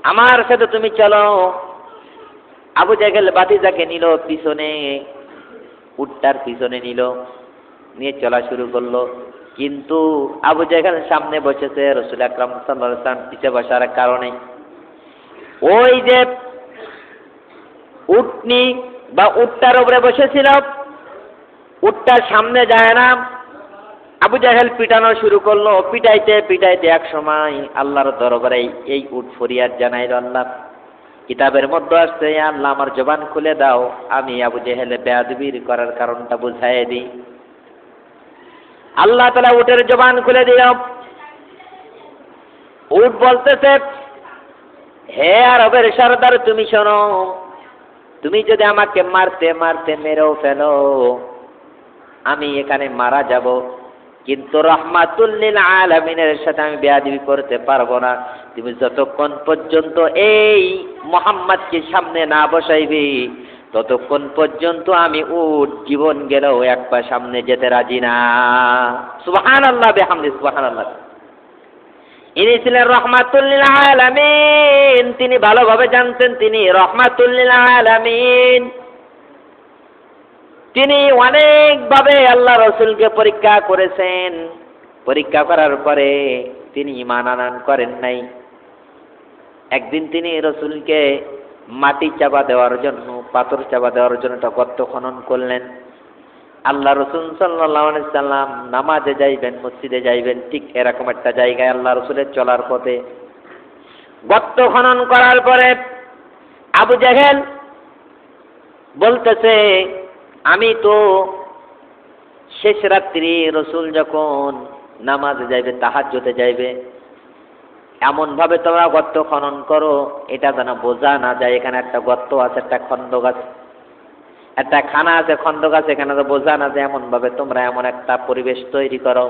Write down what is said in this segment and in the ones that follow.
আমার সাথে তুমি চলো। আবু জাহেল ভাতিজাকে নিল পিছনে, উটটার পিছনে নিল, নিয়ে চলা শুরু করলো। কিন্তু আবু জাহেল সামনে বসেছে, রাসূল আকরাম সাল্লাল্লাহু আলাইহি ওয়াসাল্লাম পিছে বসার কারণে ওই যে উটনি বা উটটার উপরে বসেছিল, উটটার সামনে যায় না। আবু জাহেল পিটানো শুরু করলো। পিটাইতে পিটাইতে এক সময় আল্লাহর দরবারে এই উট ফরিয়াদ জানাইল, আল্লাহ কিতাবের মধ্যে আসছে, আল্লাহ আমার জবান খুলে দাও, আমি আবু জাহেল বেয়াদবির করার কারণটা বুঝাই দিই। আল্লাহ তাআলা উটের জবান খুলে দিল। উট বলতেছে, হে আরবের সরদার, তুমি শোনো, তুমি যদি আমাকে মারতে মারতে মেরেও ফেলো, আমি এখানে মারা যাব, কিন্তু রাহমাতুল লিল আলামিনের সাথে আমি বেয়াদবি করতে পারবো না। তুমি যতক্ষণ পর্যন্ত এই মুহাম্মদকে সামনে না বসাইবে, ততক্ষণ পর্যন্ত আমি উট জীবন গেলেও এক পা সামনে যেতে রাজি না। সুবহানাল্লাহ বিহামদি, সুবহানাল্লাহ। ইনি ছিলেন রাহমাতুল লিল আলামিন। তিনি ভালোভাবে জানতেন তিনি রাহমাতুল লিল আলামিন। তিনি অনেকভাবে আল্লাহ রসুলকে পরীক্ষা করেছেন। পরীক্ষা করার পরে তিনি ঈমান আনয়ন করেন নাই। একদিন তিনি রসুলকে মাটি চাপা দেওয়ার জন্য, পাথর চাপা দেওয়ার জন্য একটা গর্ত খনন করলেন। আল্লাহ রসুল সাল্লাল্লাহু আলাইহি সাল্লাম নামাজে যাইবেন, মসজিদে যাইবেন, ঠিক এরকম একটা জায়গায় আল্লাহ রসুলের চলার পথে গর্ত খনন করার পরে আবু জাহেল বলতেছে, আমি তো শেষ রাত্রি রসুল যখন নামাজে যাইবে, তাহাজ্জুদে যাইবে, এমন ভাবে তোমরা গর্ত খনন করো এটা যেন বোঝা না যায় এখানে একটা গর্ত আছে, একটা খন্দক আছে, একটা খানা আছে, খন্দক আছে, এখানে তো বোঝা না যায়, এমন ভাবে তোমরা এমন একটা পরিবেশ তৈরি করো।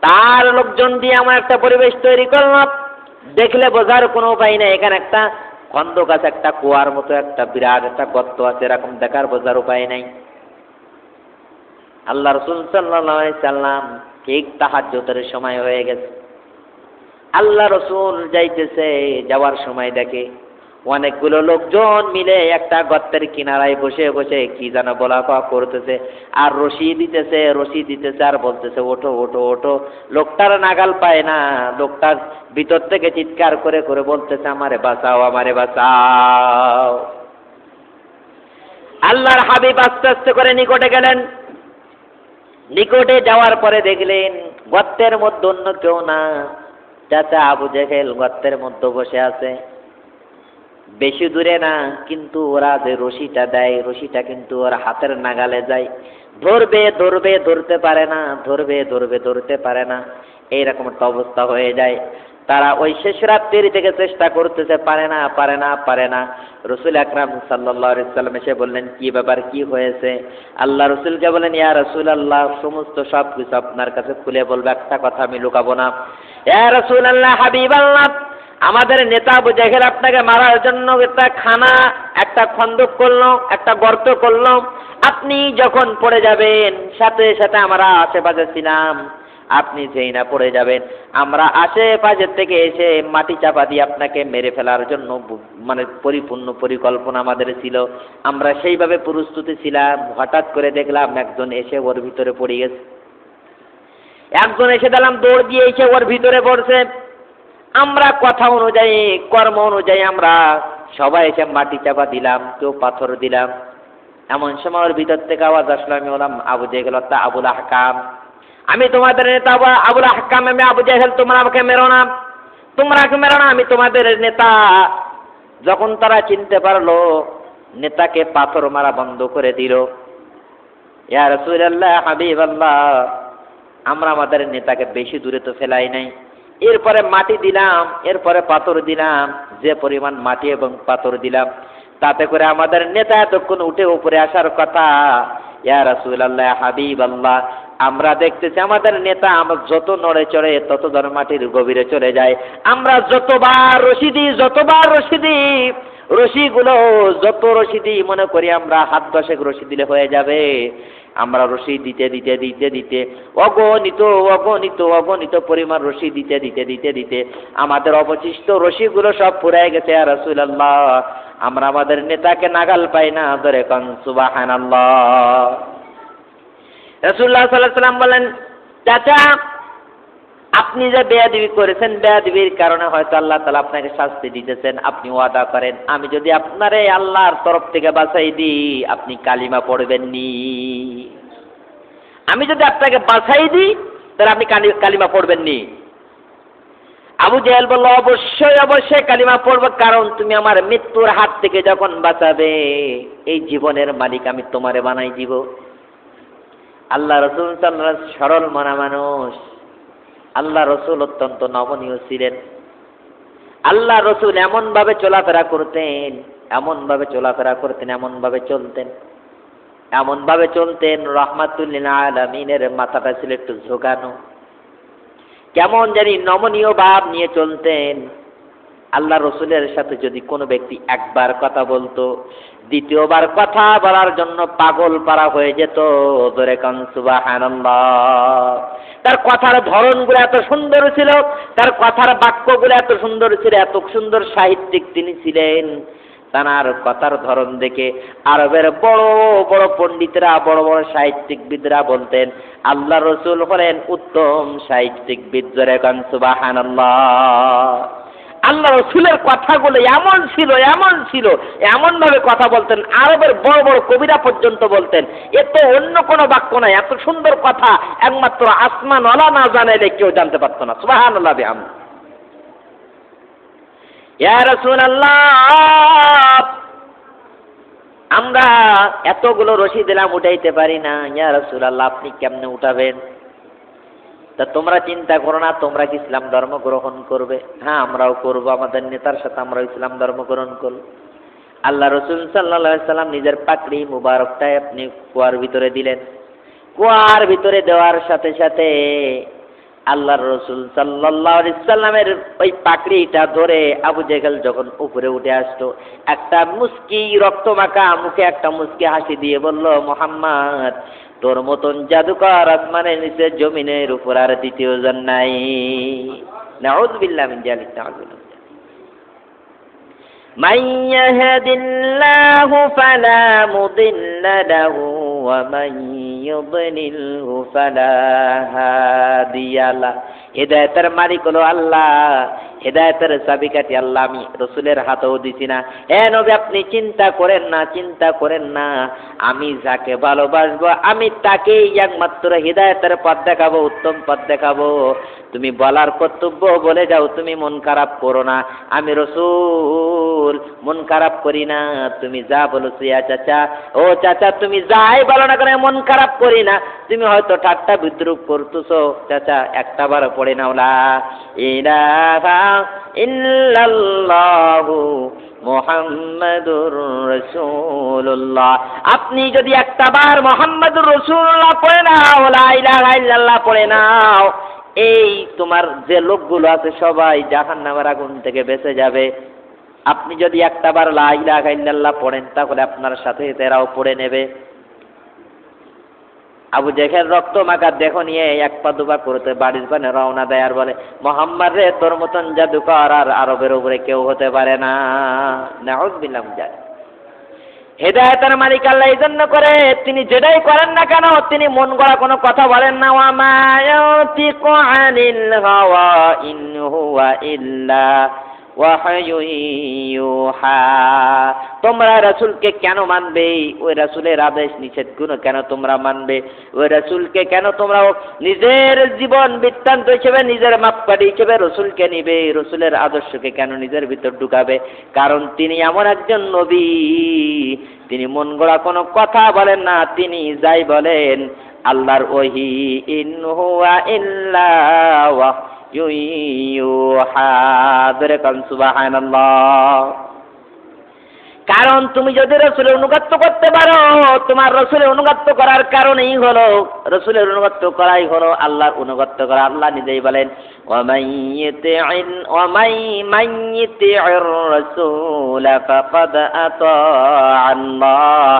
তার লোকজন দিয়ে এমন একটা পরিবেশ তৈরি করলাম, দেখলে বোঝার কোনো উপায় নেই এখানে একটা খন্দক আছে, একটা কুয়ার মতো একটা বিরাট একটা গর্ত আছে, এরকম দেখার বোঝার উপায় নাই। আল্লাহ রাসূল সাল্লাল্লাহু আলাইহি সাল্লাম ঠিক তাহাজ্জুদের সময় হয়ে গেছে। আল্লাহ রাসূল যাইতেছে, যাওয়ার সময় দেখে অনেকগুলো লোকজন মিলে একটা গর্তের কিনারায় বসে বসে কি যেন বলা কওয়া করতেছে, আর রশি দিতেছে আর বলতেছে, ওঠো ওঠো ওঠো। লোকটার নাগাল পায় না, লোকটার ভিতর থেকে চিৎকার করে করে বলতেছে, আমারে বাঁচাও, আমারে বাঁচাও। আল্লাহর হাবিব আস্তে আস্তে করে নিকটে গেলেন। নিকটে যাওয়ার পরে দেখলেন গর্তের মধ্যে অন্য কেউ না, চাচা আবু জাহেল গর্তের মধ্যে বসে আছে। বেশি দূরে না, কিন্তু ওরা যে রশিটা দেয়, রশিটা কিন্তু ওর হাতের নাগালে যায়। ধরবে ধরবে ধরতে পারে না, ধরবে ধরবে ধরতে পারে না, এইরকম একটা অবস্থা হয়ে যায়। তারা ওই শেষ রাত্রি থেকে চেষ্টা করতেছে, পারে না পারে না পারে না। রাসূল আকরাম সাল্লাল্লাহু আলাইহি সাল্লাম এসে বললেন, কি ব্যাপার, কি হয়েছে? আল্লাহ রাসূলকে বলেন, ইয়া রাসূলুল্লাহ, সমস্ত সব কিছু আপনার কাছে খুলে বলবো, একটা কথা আমি লুকাবো না। ইয়া রাসূলুল্লাহ, হাবিবাল্লাহ, আমাদের নেতা আবু জাহেল আপনাকে মারার জন্য একটা খানা, একটা খন্দক করলো, একটা গর্ত করলো। আপনি যখন পড়ে যাবেন, সাথে সাথে আমরা আশেপাশে ছিলাম, আপনি যেই না পড়ে যাবেন, আমরা আশেপাশের থেকে এসে মাটি চাপা দিয়ে আপনাকে মেরে ফেলার জন্য মানে পরিপূর্ণ পরিকল্পনা আমাদের ছিল। আমরা সেইভাবে প্রস্তুতি ছিলাম। হঠাৎ করে দেখলাম একজন এসে ওর ভিতরে পড়ে গেছে। একজন এসে দেখলাম দৌড় দিয়ে এসে ওর ভিতরে পড়ছে। আমরা কথা অনুযায়ী, কর্ম অনুযায়ী আমরা সবাই এসে মাটি চাপা দিলাম, কেউ পাথর দিলাম। এমন সময় ওর ভিতর থেকে আওয়াজ আসলো, আমি বললাম, আবু জাহেল আবুল আহকাম, আমি তোমাদের নেতা আবুল আহকাম, আমি আবু জাহেল, তোমরা আমাকে মেরো না, তোমরা আমাকে মেরো না, আমি তোমাদের নেতা। যখন তারা চিনতে পারলো, নেতাকে পাথর মারা বন্ধ করে দিল। ইয়া রাসূলুল্লাহ, হাবিবাল্লাহ, আমরা আমাদের নেতাকে বেশি দূরে তো ফেলাই নাই, এরপরে মাটি দিলাম, এরপরে পাথর দিলাম, যে পরিমাণ মাটি এবং পাথর দিলাম, তাতে করে আমাদের নেতা এতক্ষণ উঠে উপরে আসার কথা। ইয়া রাসূলুল্লাহ, হাবিবাল্লাহ, আমরা দেখতেছি আমাদের নেতা আমরা যত নড়ে চড়ে তত ধর মাটির গভীরে চলে যায়। আমরা যতবার রশি দিই, রশিগুলো যত রশি দিই, মনে করি আমরা হাত দশেক রশি দিলে হয়ে যাবে। আমরা রশি দিতে দিতে দিতে দিতে অগণিত অগণিত অগণিত পরিমাণ রশি দিতে দিতে দিতে দিতে আমাদের অবশিষ্ট রশিগুলো সব ফুরায় গেছে ইয়া রাসূলুল্লাহ, আমরা আমাদের নেতাকে নাগাল পাই না। ধরে কোন সুবহানাল্লাহ। রাসূলুল্লাহ সাল্লাল্লাহু আলাইহি ওয়াসাল্লাম বলেন, চাচা আপনি যে বেয়াদবি করেছেন, বেয়াদবির কারণে হয়তো আল্লাহ তাআলা আপনাকে শাস্তি দিতেছেন। আপনি ওয়াদা করেন আমি যদি আপনারে আল্লাহর তরফ থেকে বাঁচাই দিই আপনি কালিমা পড়বেন নি। আমি যদি আপনাকে বাঁচাই দিই তাহলে আপনি কালিমা পড়বেন নি। আবু জেহেল বলল, অবশ্যই অবশ্যই কালিমা পড়ব, কারণ তুমি আমার মৃত্যুর হাত থেকে যখন বাঁচাবে এই জীবনের মালিক আমি তোমারে বানাই দিব। আল্লাহ রাসূল সাল্লাল্লাহু আলাইহি ওয়াসাল্লাম সরল মনা মানুষ। আল্লাহ রসুল অত্যন্ত নমনীয় ছিলেন। আল্লাহ রসুল এমন ভাবে চলাফেরা করতেন, এমন ভাবে চলাফেরা করতেন, এমন ভাবে চলতেন, এমন ভাবে চলতেন রাহমাতুল লিল আলামিনের মাথাটা ছিল একটু ঝোঁকানো, কেমন জানি নমনীয় ভাব নিয়ে চলতেন। আল্লাহ রসুলের সাথে যদি কোনো ব্যক্তি একবার কথা বলতো দ্বিতীয়বার কথা বলার জন্য পাগল পারা হয়ে যেত। ধরে কান সুবহানাল্লাহ। তার কথার ধরনগুলো এত সুন্দর ছিল, তার কথার বাক্যগুলো এত সুন্দর ছিল, এত সুন্দর সাহিত্যিক তিনি ছিলেন। তার কথার ধরন দেখে আরবের বড় বড় পণ্ডিতরা, বড় বড় সাহিত্যিকবিদরা বলতেন আল্লাহ রসুল হলেন উত্তম সাহিত্যিকবিদ। ধরে কান সুবহানাল্লাহ। আল্লাহ রসুলের কথাগুলো এমন ছিল, এমন ছিল, এমন ভাবে কথা বলতেন আরবের বড় বড় কবিরা পর্যন্ত বলতেন এত অন্য কোনো বাক্য নাই, এত সুন্দর কথা একমাত্র আসমান ওয়ালা না জানাইলে কেউ জানতে পারতো না। সুবহানাল্লাহ বিহামদিহি। ইয়া রাসূলুল্লাহ, আমরা এতগুলো রশি দিলাম উঠাইতে পারি না। ইয়া রাসূলুল্লাহ আপনি কেমনে উঠাবেন? তা তোমরা চিন্তা করো না, তোমরা কি ইসলাম ধর্ম গ্রহণ করবে? হ্যাঁ আমরাও করব, আমাদের নেতার সাথে আমরা ইসলাম ধর্ম গ্রহণ করব। আল্লাহ রসুল সাল্লাল্লাহু আলাইহি সাল্লাম নিজের পাকড়ি মুবারকটাই আপনি কুয়ার ভিতরে দিলেন। কুয়ার ভিতরে দেওয়ার সাথে সাথে আল্লাহ রসুল সাল্লাল্লাহু আলাইহি সাল্লামের ওই পাকড়িটা ধরে আবু জেহেল যখন উপরে উঠে আসতো একটা মুস্কি রক্তমাখা মুখে একটা মুস্কি হাসি দিয়ে বলল, মুহাম্মদ তোর মতন জাদুকর আসমানের নিচে জমিনের উপর আর দ্বিতীয় জন নাই। নাউযু বিল্লাহি মিন যালিক। মান ইয়াহদিল্লাহু ফালা মুদিল্লা লাহু ওয়া মান ইউদ্লিলহু ফালা হাদিয়া লাহু। হিদায়াতের মালিক হলো আল্লাহ, হিদায়াতের চাবিকাঠি আল্লাহ। আমি রসুলের হাতেও দিছি না। এ নবী আপনি চিন্তা করেন না, চিন্তা করেন না, আমি যাকে ভালোবাসবো আমি তাকেই একমাত্র হিদায়াতের পথ দেখাবো, উত্তম পথ দেখাবো। তুমি বলার কর্তব্য বলে যাও, তুমি মন খারাপ করো না। আমি রসুল মন খারাপ করি না, তুমি যা বলেছো ইয়া চাচা, ও চাচা তুমি যাই বলো না কেন মন খারাপ করি না। তুমি হয়তো ঠাট্টা বিদ্রুপ করতেছো, চাচা একটা বার পড়ে নাও লা ইলাহা ইল্লাল্লাহু মুহাম্মাদুর রাসূলুল্লাহ। আপনি যদি একটা বার মুহাম্মাদুর রাসূলুল্লাহ পড়ে নাও, লা ইলাহা ইল্লাল্লাহ পড়ে নাও, এই তোমার যে লোকগুলো আছে সবাই জাহান্নামের আগুন থেকে বেঁচে যাবে। আপনি যদি একটা বার লা ইলাহা ইল্লাল্লাহ পড়েন তাহলে আপনার সাথে এরাও পড়ে নেবে। আবু জেহেল রক্ত মাখা দেহ নিয়ে এক পা দুপা করতে বাড়ির পানে রওনা দেয় আর বলে, মুহাম্মদ রে তোর মতন জাদুকর আর আরবের উপরে কেউ হতে পারে না। নাউযু বিল্লাহি মিন যালিক। হেদায়েতের মালিক আল্লাহ এই জন্য করে তিনি যেটাই করেন না কেন তিনি মন গড়া কোনো কথা বলেন না। ওয়া মা ইয়াতিকু আনিল হাওয়া ইন হুয়া ইল্লা ওয়াহয়ুন ইউহা। তোমরা রাসূলকে কেন মানবে? ওই রাসূলের আদেশ নিষেধগুলো কেন তোমরা মানবে? ওই রাসূলকে কেন তোমরা নিজের জীবন বৃত্তান্ত হিসেবে, নিজের মাপকাঠি হিসেবে রাসূলকে নিবে? রাসূলের আদর্শকে কেন নিজের ভিতর ঢুকাবে? কারণ তিনি এমন একজন নবী, তিনি মন গড়া কোনো কথা বলেন না। তিনি যাই বলেন আল্লাহর ওহী, ইন হুয়া ইল্লা ইউহা। সুবহানাল্লাহ। কারণ তুমি যদি রাসূলের অনুগত্য করতে পারো, তোমার রাসূলের অনুগত্য করার কারণেই হলো, রাসূলের অনুগত্য করাই হলো আল্লাহর অনুগত্য করা। আল্লাহ নিজেই বলেন, ওয়া মান ইতি'র রাসূলা ফাকাদ আতা আল্লাহ।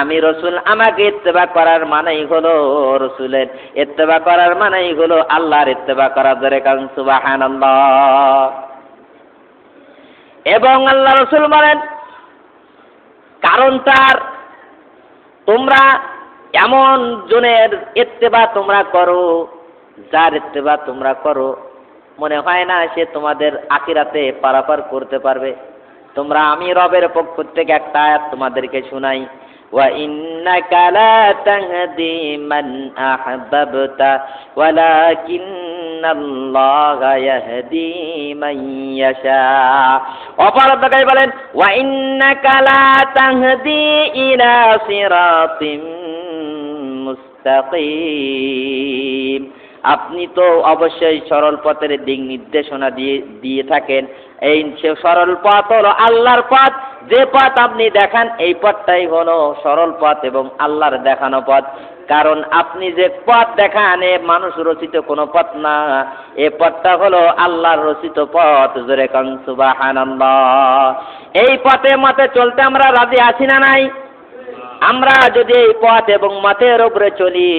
আমি রসুল, আমাকে ইত্তেবা করার মানেই হলো রসুলের ইত্তেবা করার মানেই হলো আল্লাহর ইত্তেবা করা। জোরে কারণ সুবহানাল্লাহ। এবং আল্লাহ রসুল বলেন, কারণ তার তোমরা এমন জনের ইত্তেবা তোমরা করো, যার ইত্তেবা তোমরা করো মনে হয় না সে তোমাদের আখিরাতে পারাপার করতে পারবে। তোমরা আমি রবের পক্ষ থেকে একটা আয়াত তোমাদেরকে শুনাই, ওয়া ইন্নাকা লা তাহদি মান আহবাবতা ওয়ালাকিন্নাল্লাহা ইয়াহদি মান ইয়াশা। অপর অধ্যায়ে বলেন, ওয়া ইন্নাকা লা তাহদি ইলা সিরাতিম মুস্তাকিম। আপনি তো অবশ্যই সরল পথের দিক নির্দেশনা দিয়ে থাকেন। এই সরল পথ হলো আল্লাহর পথ। যে পথ আপনি দেখান এই পথটাই হলো সরল পথ এবং আল্লাহর দেখানো পথ। কারণ আপনি যে পথ দেখান এ মানুষ রচিত কোনো পথ না, এ পথটা হলো আল্লাহর রচিত পথ। জোরে কান সুবহানাল্লাহ। এই পথে মতে চলতে আমরা রাজি আছি না নাই? আমরা যদি এই পথ এবং মতের উপরে চলি